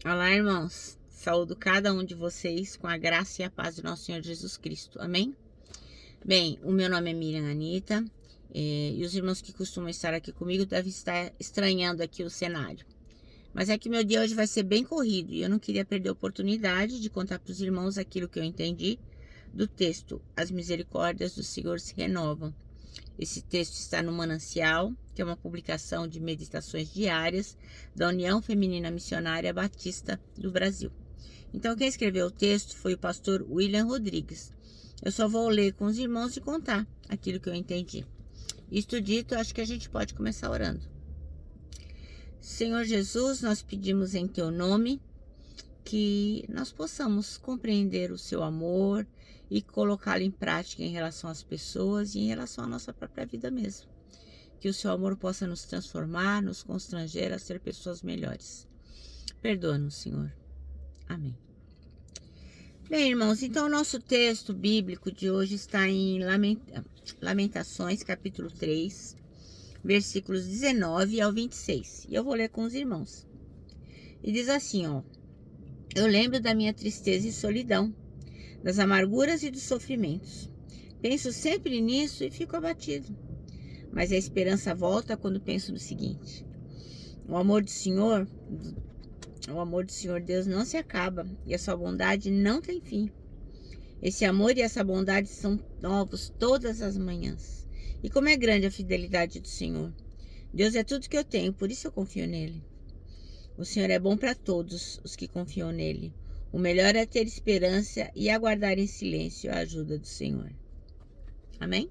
Olá, irmãos. Saúdo cada um de vocês com a graça e a paz do nosso Senhor Jesus Cristo. Amém? Bem, o meu nome é Miriam Anita e os irmãos que costumam estar aqui comigo devem estar estranhando aqui o cenário. Mas é que meu dia hoje vai ser bem corrido e eu não queria perder a oportunidade de contar para os irmãos aquilo que eu entendi do texto. As misericórdias do Senhor se renovam. Esse texto está no Manancial, que é uma publicação de meditações diárias da União Feminina Missionária Batista do Brasil. Então, quem escreveu o texto foi o pastor William Rodrigues. Eu só vou ler com os irmãos e contar aquilo que eu entendi. Isto dito, acho que a gente pode começar orando. Senhor Jesus, nós pedimos em teu nome que nós possamos compreender o seu amor e colocá-lo em prática em relação às pessoas e em relação à nossa própria vida mesmo. Que o seu amor possa nos transformar, nos constranger a ser pessoas melhores. Perdoa-nos, Senhor. Amém. Bem, irmãos, então o nosso texto bíblico de hoje está em Lamentações, capítulo 3, versículos 19 ao 26. E eu vou ler com os irmãos. E diz assim, ó: eu lembro da minha tristeza e solidão, das amarguras e dos sofrimentos. Penso sempre nisso e fico abatido. Mas a esperança volta quando penso no seguinte: o amor do Senhor Deus não se acaba e a sua bondade não tem fim. Esse amor e essa bondade são novos todas as manhãs. E como é grande a fidelidade do Senhor. Deus é tudo que eu tenho, por isso eu confio nele. O Senhor é bom para todos os que confiam nele. O melhor é ter esperança e aguardar em silêncio a ajuda do Senhor. Amém?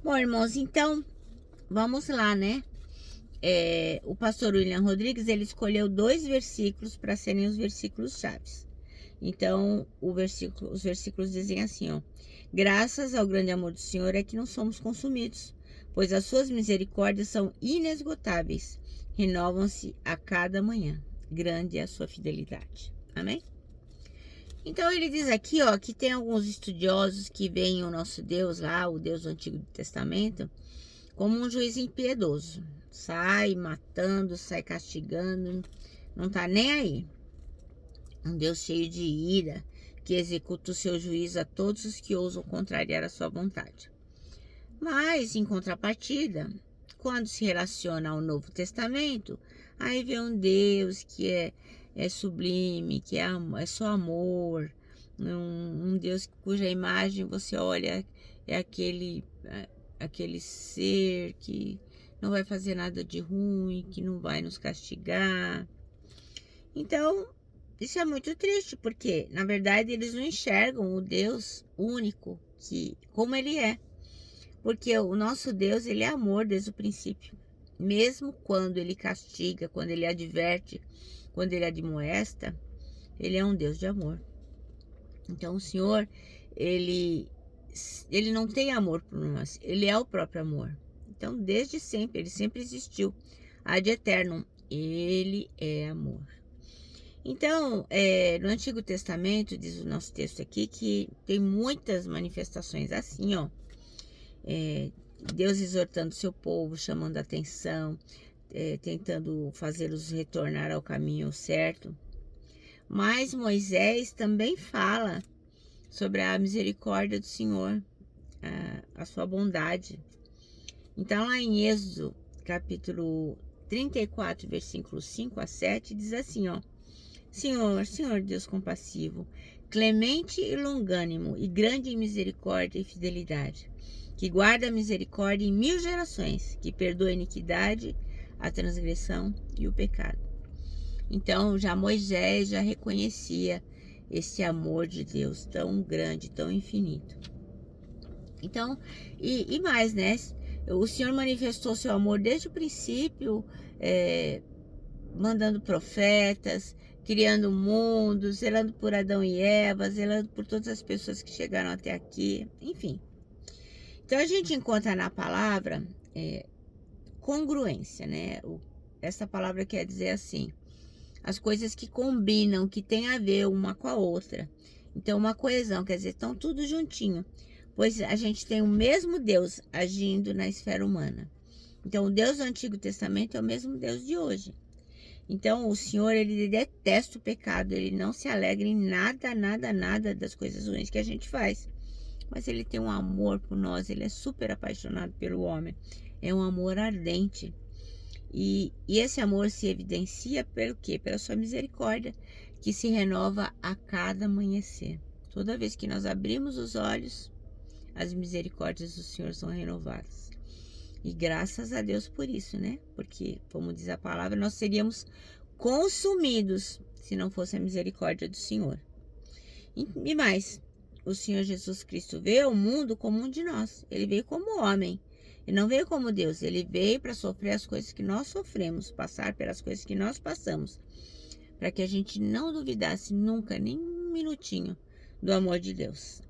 Bom, irmãos, então, vamos lá, né? O pastor William Rodrigues, ele escolheu 2 versículos para serem os versículos chaves. Então, os versículos dizem assim, ó: graças ao grande amor do Senhor é que não somos consumidos, pois as suas misericórdias são inesgotáveis, renovam-se a cada manhã. Grande é a sua fidelidade. Amém? Então ele diz aqui, ó, que tem alguns estudiosos que veem o nosso Deus lá, o Deus do Antigo Testamento, como um juiz impiedoso. Sai matando, sai castigando, não tá nem aí. Um Deus cheio de ira, que executa o seu juízo a todos os que ousam contrariar a sua vontade. Mas, em contrapartida, quando se relaciona ao Novo Testamento, aí vê um Deus que é sublime, que é só amor, um Deus cuja imagem você olha, é aquele ser que não vai fazer nada de ruim, que não vai nos castigar. Então, isso é muito triste, porque, na verdade, eles não enxergam o Deus único, como ele é. Porque o nosso Deus, ele é amor desde o princípio. Mesmo quando ele castiga, quando ele adverte, quando ele admoesta, ele é um Deus de amor. Então o Senhor, ele não tem amor por nós, ele é o próprio amor. Então desde sempre, ele sempre existiu. Ad eternum, ele é amor. Então, no Antigo Testamento, diz o nosso texto aqui, que tem muitas manifestações assim, ó. Deus exortando seu povo, chamando a atenção, tentando fazê-los retornar ao caminho certo. Mas Moisés também fala sobre a misericórdia do Senhor, a sua bondade. Então, lá em Êxodo, capítulo 34, versículos 5 a 7, diz assim, ó: Senhor Deus compassivo, clemente e longânimo, e grande em misericórdia e fidelidade, que guarda a misericórdia em 1000 gerações, que perdoa a iniquidade, a transgressão e o pecado. Então, já Moisés já reconhecia esse amor de Deus tão grande, tão infinito. Então, e mais, né? O Senhor manifestou seu amor desde o princípio, mandando profetas, criando o mundo, zelando por Adão e Eva, zelando por todas as pessoas que chegaram até aqui, enfim. Então, a gente encontra na palavra congruência, né? Essa palavra quer dizer assim, as coisas que combinam, que tem a ver uma com a outra. Então, uma coesão, quer dizer, estão tudo juntinho. Pois a gente tem o mesmo Deus agindo na esfera humana. Então, o Deus do Antigo Testamento é o mesmo Deus de hoje. Então, o Senhor, ele detesta o pecado, ele não se alegra em nada, nada, nada das coisas ruins que a gente faz. Mas ele tem um amor por nós, ele é super apaixonado pelo homem. É um amor ardente. E esse amor se evidencia pelo quê? Pela sua misericórdia, que se renova a cada amanhecer. Toda vez que nós abrimos os olhos, as misericórdias do Senhor são renovadas. E graças a Deus por isso, né? Porque, como diz a palavra, nós seríamos consumidos se não fosse a misericórdia do Senhor. E mais, o Senhor Jesus Cristo veio ao mundo como um de nós. Ele veio como homem. Ele não veio como Deus. Ele veio para sofrer as coisas que nós sofremos, passar pelas coisas que nós passamos, para que a gente não duvidasse nunca, nem um minutinho, do amor de Deus.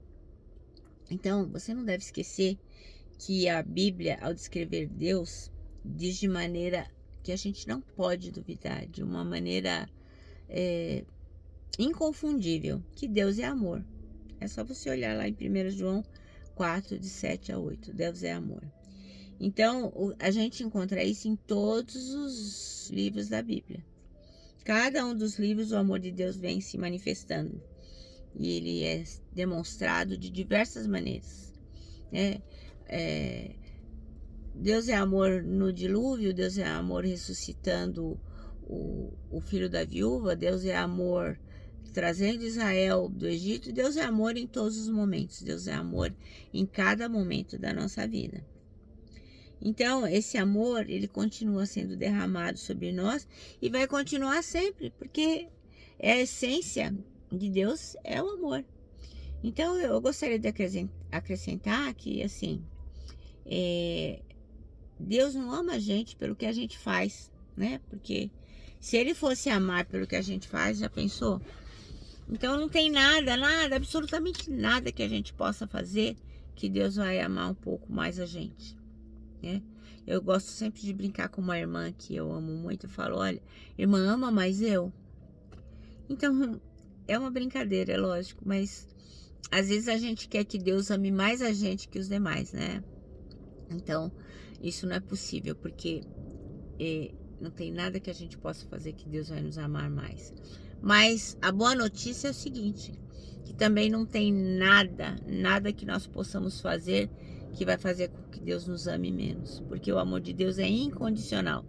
Então, você não deve esquecer que a Bíblia, ao descrever Deus, diz de maneira que a gente não pode duvidar, de uma maneira inconfundível, que Deus é amor. É só você olhar lá em 1 João 4, de 7 a 8. Deus é amor. Então, a gente encontra isso em todos os livros da Bíblia. Cada um dos livros, o amor de Deus vem se manifestando. E ele é demonstrado de diversas maneiras, né? Deus é amor no dilúvio, Deus é amor ressuscitando o filho da viúva, Deus é amor trazendo Israel do Egito, Deus é amor em todos os momentos, Deus é amor em cada momento da nossa vida. Então, esse amor, ele continua sendo derramado sobre nós e vai continuar sempre, porque a essência de Deus é o amor. Então, eu gostaria de acrescentar que, assim, Deus não ama a gente pelo que a gente faz, né? Porque se ele fosse amar pelo que a gente faz, já pensou? Então não tem nada, absolutamente nada que a gente possa fazer que Deus vai amar um pouco mais a gente, né? Eu gosto sempre de brincar com uma irmã que eu amo muito. Eu falo, olha, irmã, ama mais eu? Então, é uma brincadeira, é lógico, mas às vezes a gente quer que Deus ame mais a gente que os demais, né? Então, isso não é possível, porque não tem nada que a gente possa fazer que Deus vai nos amar mais. Mas a boa notícia é o seguinte, que também não tem nada que nós possamos fazer que vai fazer com que Deus nos ame menos, porque o amor de Deus é incondicional.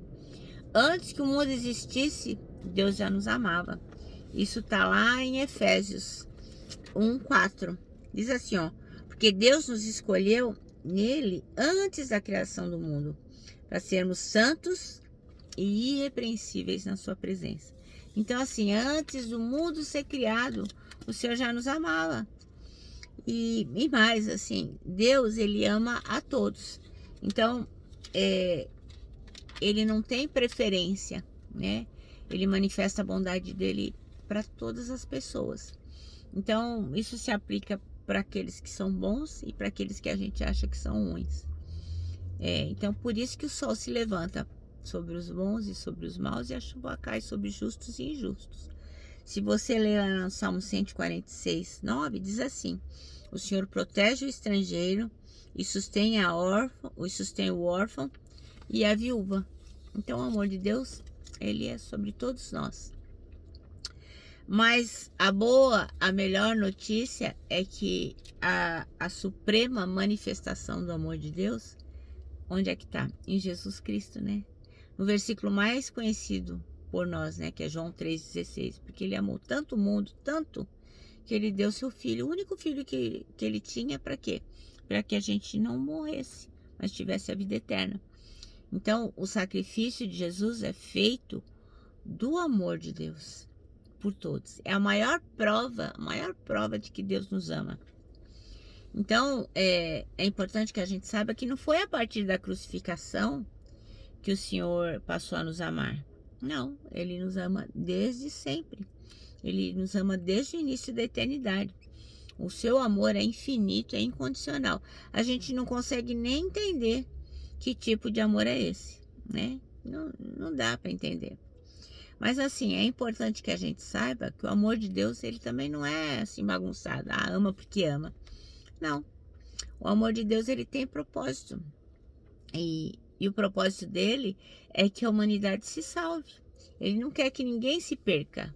Antes que o mundo existisse, Deus já nos amava. Isso está lá em Efésios 1:4. Diz assim, ó, porque Deus nos escolheu nele antes da criação do mundo, para sermos santos e irrepreensíveis na sua presença. Então, assim, antes do mundo ser criado, o Senhor já nos amava. E mais, assim, Deus, ele ama a todos. Então, ele não tem preferência, né? Ele manifesta a bondade dele para todas as pessoas. Então, isso se aplica para aqueles que são bons e para aqueles que a gente acha que são ruins. Então, por isso que o sol se levanta sobre os bons e sobre os maus, e a chuva cai sobre justos e injustos. Se você ler lá no Salmo 146, 9, diz assim: o Senhor protege o estrangeiro e sustém o órfão e a viúva. Então, o amor de Deus, ele é sobre todos nós. Mas a melhor notícia é que a suprema manifestação do amor de Deus, onde é que está? Em Jesus Cristo, né? No versículo mais conhecido por nós, né? Que é João 3,16. Porque ele amou tanto o mundo, tanto, que ele deu seu filho, o único filho que ele tinha, para quê? Para que a gente não morresse, mas tivesse a vida eterna. Então, o sacrifício de Jesus é feito do amor de Deus por todos. É a maior prova de que Deus nos ama. Então, é importante que a gente saiba que não foi a partir da crucificação que o Senhor passou a nos amar. Não, ele nos ama desde sempre. Ele nos ama desde o início da eternidade. O seu amor é infinito, é incondicional. A gente não consegue nem entender que tipo de amor é esse, né? Não dá para entender. Mas assim, é importante que a gente saiba que o amor de Deus, ele também não é assim bagunçado. Ama porque ama. Não. O amor de Deus, ele tem propósito. E o propósito dele é que a humanidade se salve. Ele não quer que ninguém se perca.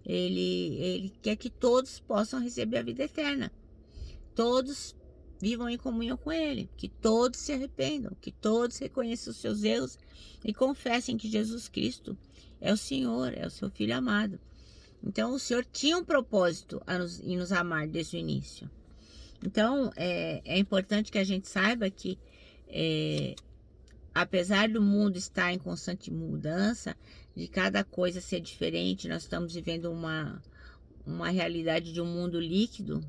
Ele quer que todos possam receber a vida eterna. Todos vivam em comunhão com Ele. Que todos se arrependam. Que todos reconheçam os seus erros e confessem que Jesus Cristo é o Senhor, é o seu Filho amado. Então, o Senhor tinha um propósito em nos amar desde o início. Então, é importante que a gente saiba que, apesar do mundo estar em constante mudança, de cada coisa ser diferente, nós estamos vivendo uma realidade de um mundo líquido,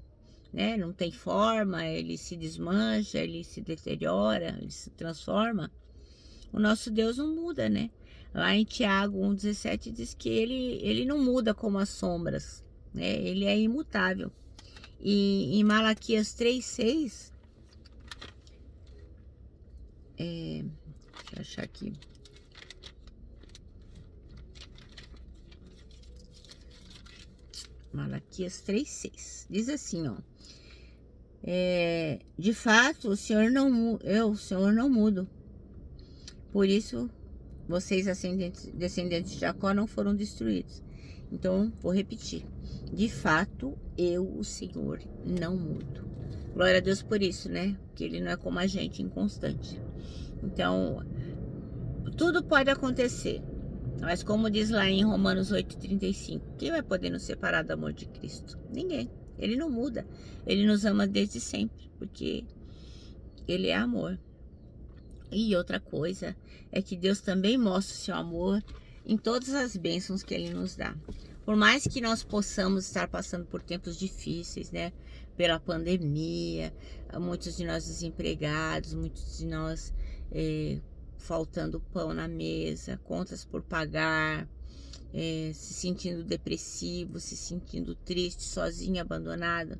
né? Não tem forma, ele se desmancha, ele se deteriora, ele se transforma. O nosso Deus não muda, né? Lá em Tiago 1,17 diz que ele não muda como as sombras, né? Ele é imutável. E em Malaquias 3,6, deixa eu achar aqui. Malaquias 3,6 diz assim, ó: de fato, o Senhor não mudo. Por isso, vocês, descendentes de Jacó, não foram destruídos. Então, vou repetir. De fato, eu, o Senhor, não mudo. Glória a Deus por isso, né? Porque Ele não é como a gente, inconstante. Então, tudo pode acontecer. Mas como diz lá em Romanos 8,35, quem vai poder nos separar do amor de Cristo? Ninguém. Ele não muda. Ele nos ama desde sempre, porque Ele é amor. E outra coisa é que Deus também mostra o seu amor em todas as bênçãos que Ele nos dá. Por mais que nós possamos estar passando por tempos difíceis, né? Pela pandemia, muitos de nós desempregados, muitos de nós faltando pão na mesa, contas por pagar, se sentindo depressivo, se sentindo triste, sozinho, abandonado.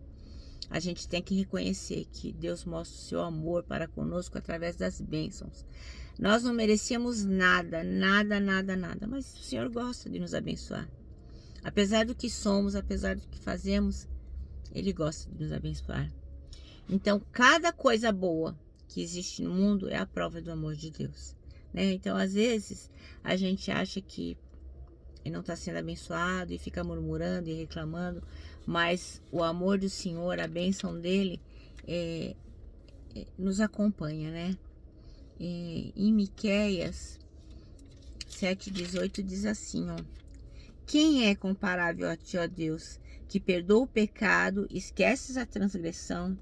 A gente tem que reconhecer que Deus mostra o seu amor para conosco através das bênçãos. Nós não merecíamos nada, mas o Senhor gosta de nos abençoar. Apesar do que somos, apesar do que fazemos, Ele gosta de nos abençoar. Então, cada coisa boa que existe no mundo é a prova do amor de Deus, né? Então, às vezes, a gente acha que ele não está sendo abençoado e fica murmurando e reclamando, mas o amor do Senhor, a bênção dele, nos acompanha, né? Em Miqueias 7,18 diz assim, ó: quem é comparável a ti, ó Deus, que perdoa o pecado, esqueces a transgressão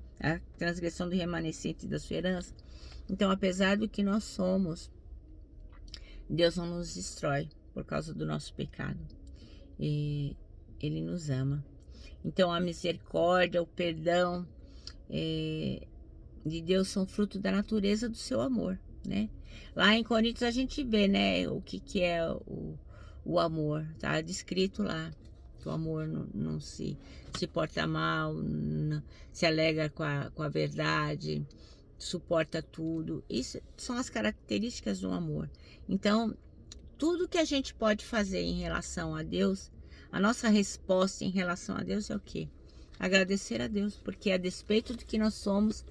do remanescente da sua herança? Então, apesar do que nós somos, Deus não nos destrói por causa do nosso pecado. Ele nos ama. Então, a misericórdia, o perdão de Deus são fruto da natureza do seu amor, né? Lá em Coríntios a gente vê, né, o que é o amor, tá descrito lá. O amor não se porta mal, não, se alegra com a verdade, suporta tudo. Isso são as características do amor. Então, tudo que a gente pode fazer em relação a Deus, a nossa resposta em relação a Deus é o quê? Agradecer a Deus, porque a despeito do que nós somos,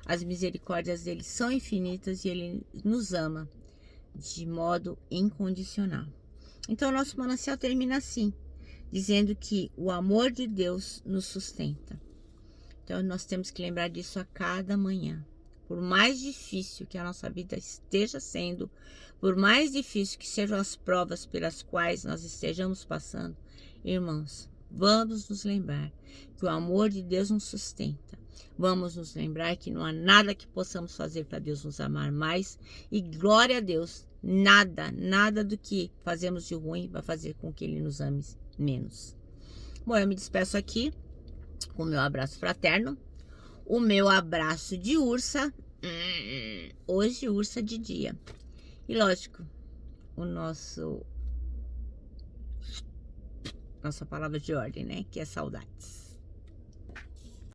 as misericórdias dele são infinitas e ele nos ama de modo incondicional. Então, o nosso manancial termina assim, dizendo que o amor de Deus nos sustenta. Então, nós temos que lembrar disso a cada manhã. Por mais difícil que a nossa vida esteja sendo, por mais difícil que sejam as provas pelas quais nós estejamos passando, irmãos, vamos nos lembrar que o amor de Deus nos sustenta. Vamos nos lembrar que não há nada que possamos fazer para Deus nos amar mais. E glória a Deus, nada do que fazemos de ruim vai fazer com que Ele nos ame menos. Bom, eu me despeço aqui com o meu abraço fraterno. O meu abraço de ursa, hoje ursa de dia. E lógico, nossa palavra de ordem, né? Que é saudades.